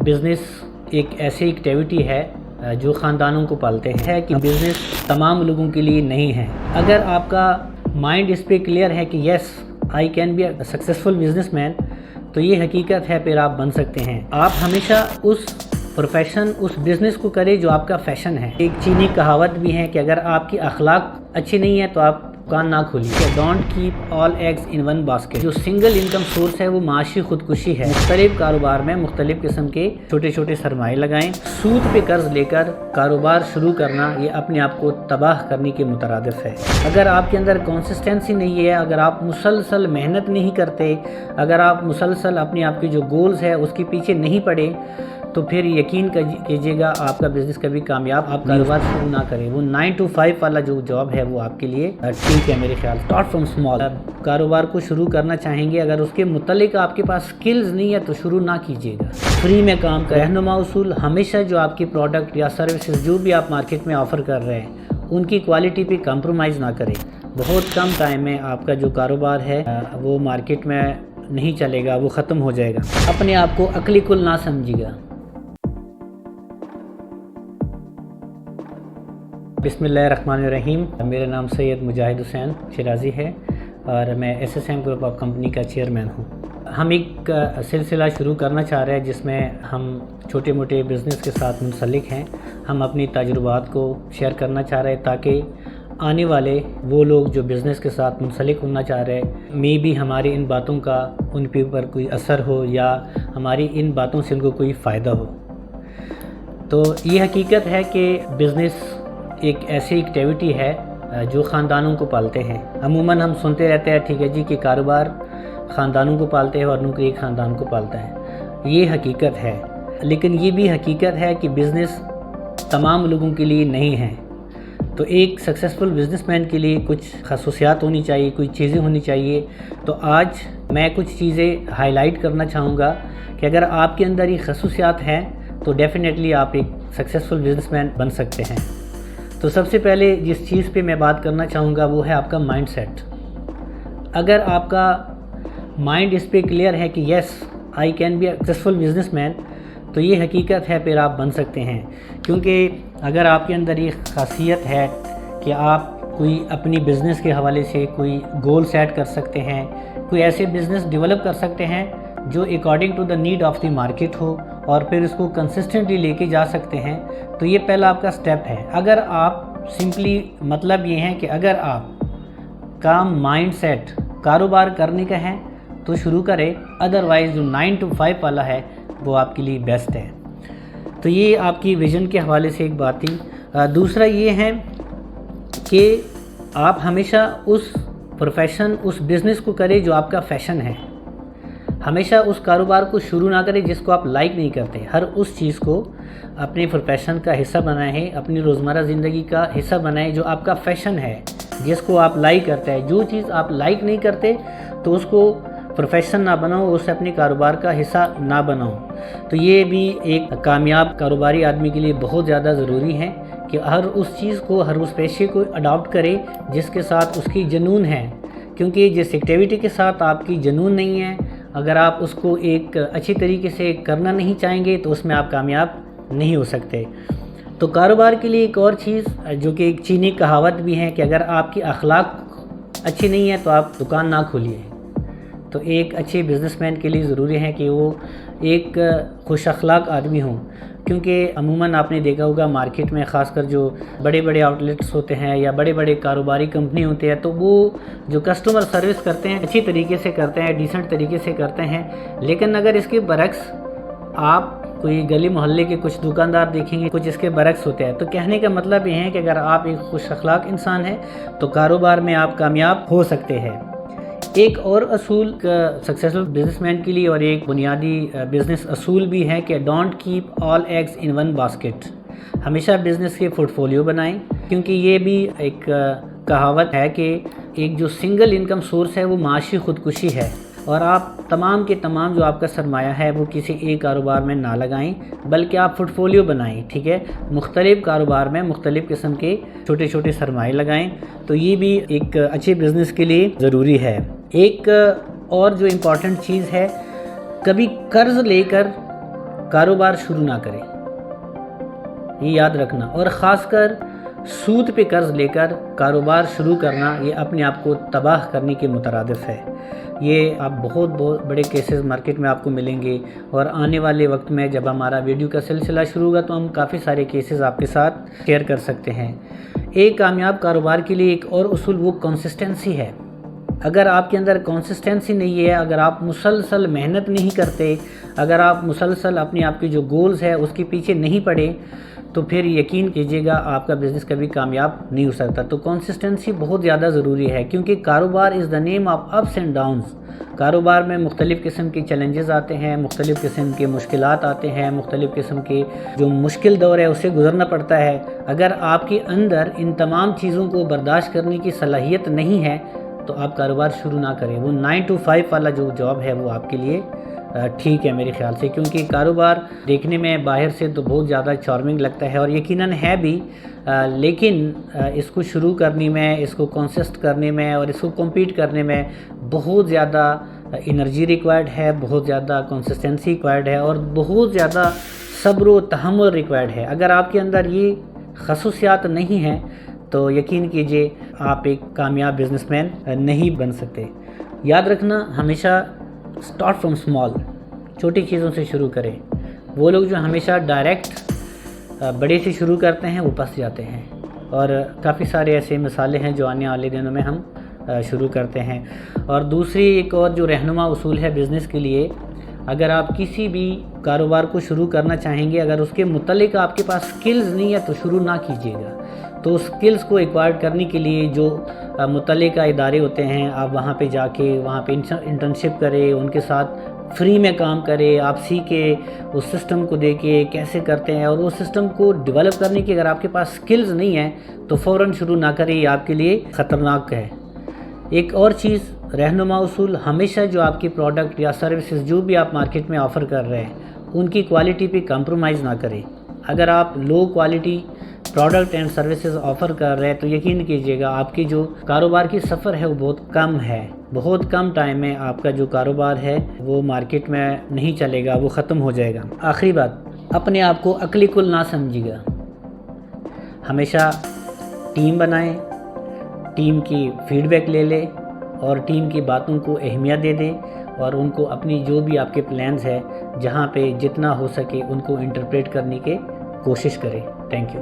Business एक ऐसी activity है जो ख़ानदानों को पालते हैं कि बिज़नेस तमाम लोगों के लिए नहीं है। अगर आपका माइंड इस पे क्लियर है कि yes I can be a successful businessman, तो ये हकीकत है, फिर आप बन सकते हैं। आप हमेशा उस प्रोफेशन, उस बिज़नेस को करें जो आपका फ़ैशन है। एक चीनी कहावत भी है कि अगर आपकी अखलाक अच्छी नहीं है तो आप दुकान ना खोलिए। Don't keep all eggs in one basket. जो सिंगल इनकम सोर्स है वो माशी खुदकुशी है। मुख्तलिफ कारोबार में मुख्तलिफ किस्म के छोटे छोटे सरमाए लगाएं। सूद पे कर्ज लेकर कारोबार शुरू करना ये अपने आप को तबाह करने के मुतरादिफ है। अगर आपके अंदर कंसिस्टेंसी नहीं है, अगर आप मुसलसल मेहनत नहीं करते, अगर आप मुसलसल अपने आप के जो गोल्स है उसके पीछे नहीं पड़े, तो फिर यकीन कीजिएगा आपका बिज़नेस कभी कामयाब, आप कारोबार शुरू ना करें। वो 9 to 5 वाला जो जॉब है वो आपके लिए ठीक है मेरे ख्याल। Start from small. कारोबार को शुरू करना चाहेंगे, अगर उसके मुतल्लिक आपके पास स्किल्स नहीं है तो शुरू ना कीजिएगा। फ्री में काम करें। रहनुमा उसूल, हमेशा जो आपकी प्रोडक्ट या सर्विसेज जो भी आप मार्केट में ऑफ़र कर रहे हैं उनकी क्वालिटी पे कंप्रोमाइज़ ना करें। बहुत कम टाइम में आपका जो कारोबार है वो मार्केट में नहीं चलेगा, वो ख़त्म हो जाएगा। अपने आप को अक्ली कुल ना समझिएगा। बिस्मिल्लाहिर्रहमानिर्रहीम। मेरा नाम सैयद मुजाहिद हुसैन शिराज़ी है और मैं SSM ग्रुप ऑफ कंपनी का चेयरमैन हूँ। हम एक सिलसिला शुरू करना चाह रहे हैं जिसमें हम छोटे मोटे बिज़नेस के साथ मुंसलिक हैं। हम अपनी तजुर्बात को शेयर करना चाह रहे हैं ताकि आने वाले वो लोग जो बिज़नेस के साथ मुंसलिक होना चाह रहे हैं, मे भी हमारी इन बातों का उन पे ऊपर कोई असर हो या हमारी इन बातों से उनको कोई फ़ायदा हो। तो ये हकीकत है कि बिज़नेस एक ऐसी एक्टिविटी है जो ख़ानदानों को पालते हैं। अमूमन हम सुनते रहते हैं, ठीक है जी, कि कारोबार ख़ानदानों को पालते हैं और नौकरी एक ख़ानदान को पालता है। ये हकीकत है, लेकिन ये भी हकीकत है कि बिज़नेस तमाम लोगों के लिए नहीं है। तो एक सक्सेसफुल बिज़नेसमैन के लिए कुछ खसूसियात होनी चाहिए, कुछ चीज़ें होनी चाहिए। तो आज मैं कुछ चीज़ें हाईलाइट करना चाहूँगा कि अगर आपके अंदर ये खसूसियात हैं तो डेफ़िनेटली आप एक सक्सेसफुल बिज़नेसमैन बन सकते हैं। तो सबसे पहले जिस चीज़ पे मैं बात करना चाहूँगा वो है आपका माइंड सेट। अगर आपका माइंड इस पे क्लियर है कि yes I can be a successful businessman, तो ये हकीकत है, फिर आप बन सकते हैं। क्योंकि अगर आपके अंदर ये खासियत है कि आप कोई अपनी बिज़नेस के हवाले से कोई गोल सेट कर सकते हैं, कोई ऐसे बिज़नेस डेवलप कर सकते हैं जो according to the need of the market हो और फिर इसको कंसिस्टेंटली लेके जा सकते हैं, तो ये पहला आपका स्टेप है। अगर आप सिंपली, मतलब ये है कि अगर आप का माइंड सेट कारोबार करने का है तो शुरू करें, अदरवाइज़ जो 9 to 5 वाला है वो आपके लिए बेस्ट है। तो ये आपकी विज़न के हवाले से एक बात थी। दूसरा ये है कि आप हमेशा उस प्रोफेशन, उस बिज़नेस को करें जो आपका फ़ैशन है। हमेशा उस कारोबार को शुरू ना करें जिसको आप लाइक नहीं करते। हर उस चीज़ को अपने प्रोफेशन का हिस्सा बनाएं, अपनी रोज़मर्रा ज़िंदगी का हिस्सा बनाएं जो आपका फ़ैशन है, जिसको आप लाइक करते हैं। जो चीज़ आप लाइक नहीं करते तो उसको प्रोफेशन ना बनाओ, उसे अपने कारोबार का हिस्सा ना बनाओ। तो ये भी एक कामयाब कारोबारी आदमी के लिए बहुत ज़्यादा ज़रूरी है कि हर उस चीज़ को, हर उस पेशे को अडॉप्ट करे जिसके साथ उसकी जुनून है। क्योंकि जिस एक्टिविटी के साथ आपकी जुनून नहीं है, अगर आप उसको एक अच्छी तरीके से करना नहीं चाहेंगे तो उसमें आप कामयाब नहीं हो सकते। तो कारोबार के लिए एक और चीज़ जो कि एक चीनी कहावत भी है कि अगर आपकी अखलाक अच्छी नहीं है तो आप दुकान ना खोलिए। तो एक अच्छे बिज़नेसमैन के लिए ज़रूरी है कि वो एक खुश अखलाक आदमी हो। क्योंकि अमूमन आपने देखा होगा मार्केट में ख़ासकर जो बड़े बड़े आउटलेट्स होते हैं या बड़े बड़े कारोबारी कंपनी होते हैं, तो वो जो कस्टमर सर्विस करते हैं अच्छी तरीके से करते हैं, डिसेंट तरीके से करते हैं। लेकिन अगर इसके बरक्स आप कोई गली मोहल्ले के कुछ दुकानदार देखेंगे, कुछ इसके बरक्स होते हैं। तो कहने का मतलब ये है कि अगर आप एक खुश अखलाक इंसान हैं तो कारोबार में आप कामयाब हो सकते हैं। एक और असूल सक्सेसफुल बिजनेसमैन के लिए और एक बुनियादी बिज़नेस असूल भी है कि don't keep all eggs in one basket. हमेशा बिज़नेस के पोर्टफोलियो बनाएं, क्योंकि ये भी एक कहावत है कि एक जो सिंगल इनकम सोर्स है वो माशी खुदकुशी है। और आप तमाम के तमाम जो आपका सरमाया है वो किसी एक कारोबार में ना लगाएं, बल्कि आप पोर्टफोलियो बनाएं। ठीक है, मुख्तलिफ कारोबार में मुख्तलिफ किस्म के छोटे छोटे सरमाए लगाएं। तो ये भी एक अच्छे बिज़नेस के लिए ज़रूरी है। एक और जो इम्पॉर्टेंट चीज़ है, कभी कर्ज़ लेकर کاروبار شروع نہ کریں، یہ یاد رکھنا۔ اور خاص کر سود پہ قرض لے کر کاروبار شروع کرنا یہ اپنے آپ کو تباہ کرنے کے مترادف ہے۔ یہ آپ بہت بڑے کیسز مارکیٹ میں آپ کو ملیں گے، اور آنے والے وقت میں جب ہمارا ویڈیو کا سلسلہ شروع ہوگا تو ہم کافی سارے کیسز آپ کے ساتھ شیئر کر سکتے ہیں۔ ایک کامیاب کاروبار کے لیے ایک اور اصول وہ کنسسٹنسی ہے۔ اگر آپ کے اندر کنسسٹنسی نہیں ہے، اگر آپ مسلسل محنت نہیں کرتے، اگر آپ مسلسل اپنے آپ کے جو گولز ہے اس کے پیچھے نہیں پڑے، تو پھر یقین کیجیے گا آپ کا بزنس کبھی کامیاب نہیں ہو سکتا۔ تو کنسسٹنسی بہت زیادہ ضروری ہے، کیونکہ کاروبار is the name of ups and downs. کاروبار میں مختلف قسم کے چیلنجز آتے ہیں، مختلف قسم کے مشکلات آتے ہیں، مختلف قسم کے جو مشکل دور ہے اس سے گزرنا پڑتا ہے۔ اگر آپ کے اندر ان تمام چیزوں کو برداشت کرنے کی صلاحیت نہیں ہے تو آپ کاروبار شروع نہ کریں۔ وہ 9 to 5 والا جو جاب ہے وہ آپ کے لیے ٹھیک ہے میرے خیال سے، کیونکہ کاروبار دیکھنے میں باہر سے تو بہت زیادہ چارمنگ لگتا ہے، اور یقیناً ہے بھی، لیکن اس کو شروع کرنے میں، اس کو کنسسٹ کرنے میں اور اس کو کمپیٹ کرنے میں بہت زیادہ انرجی ریکوائرڈ ہے، بہت زیادہ کنسسٹنسی ریکوائرڈ ہے، اور بہت زیادہ صبر و تحمل ریکوائرڈ ہے۔ اگر آپ کے اندر یہ خصوصیات نہیں ہیں تو یقین کیجئے آپ ایک کامیاب بزنس مین نہیں بن سکتے۔ یاد رکھنا، ہمیشہ اسٹارٹ فرام اسمال، چھوٹی چیزوں سے شروع کریں۔ وہ لوگ جو ہمیشہ ڈائریکٹ بڑے سے شروع کرتے ہیں وہ پس جاتے ہیں، اور کافی سارے ایسے مثالیں ہیں جو آنے والے دنوں میں ہم شروع کرتے ہیں۔ اور دوسری ایک اور جو رہنما اصول ہے بزنس کے لیے، اگر آپ کسی بھی کاروبار کو شروع کرنا چاہیں گے، اگر اس کے متعلق آپ کے پاس سکلز نہیں ہے تو شروع نہ کیجیے گا۔ تو سکلز کو ایکوائر کرنے کے لیے جو متعلقہ ادارے ہوتے ہیں، آپ وہاں پہ جا کے وہاں پہ انٹرنشپ کریں، ان کے ساتھ فری میں کام کریں، آپ سیکھیں، اس سسٹم کو دیکھیں کیسے کرتے ہیں، اور اس سسٹم کو ڈیولپ کرنے کی اگر آپ کے پاس سکلز نہیں ہیں تو فوراً شروع نہ کریں، یہ آپ کے لیے خطرناک ہے۔ ایک اور چیز، رہنما اصول، ہمیشہ جو آپ کی پروڈکٹ یا سروسز جو بھی آپ مارکیٹ میں آفر کر رہے ہیں ان کی کوالٹی پہ کمپرومائز نہ کریں۔ اگر آپ low quality product and services offer کر رہے ہیں تو یقین کیجیے گا آپ کی جو کاروبار کی سفر ہے وہ بہت کم ہے، بہت کم ٹائم میں آپ کا جو کاروبار ہے وہ مارکیٹ میں نہیں چلے گا، وہ ختم ہو جائے گا۔ آخری بات، اپنے آپ کو عقلی کل نہ سمجھیے گا، ہمیشہ ٹیم بنائیں، ٹیم کی فیڈ بیک لے لیں اور ٹیم کی باتوں کو اہمیت دے دیں، اور ان کو اپنی جو بھی آپ کے پلانز ہے جہاں پہ جتنا ہو سکے ان کو انٹرپریٹ کرنے کی کوشش کریں۔ Thank you.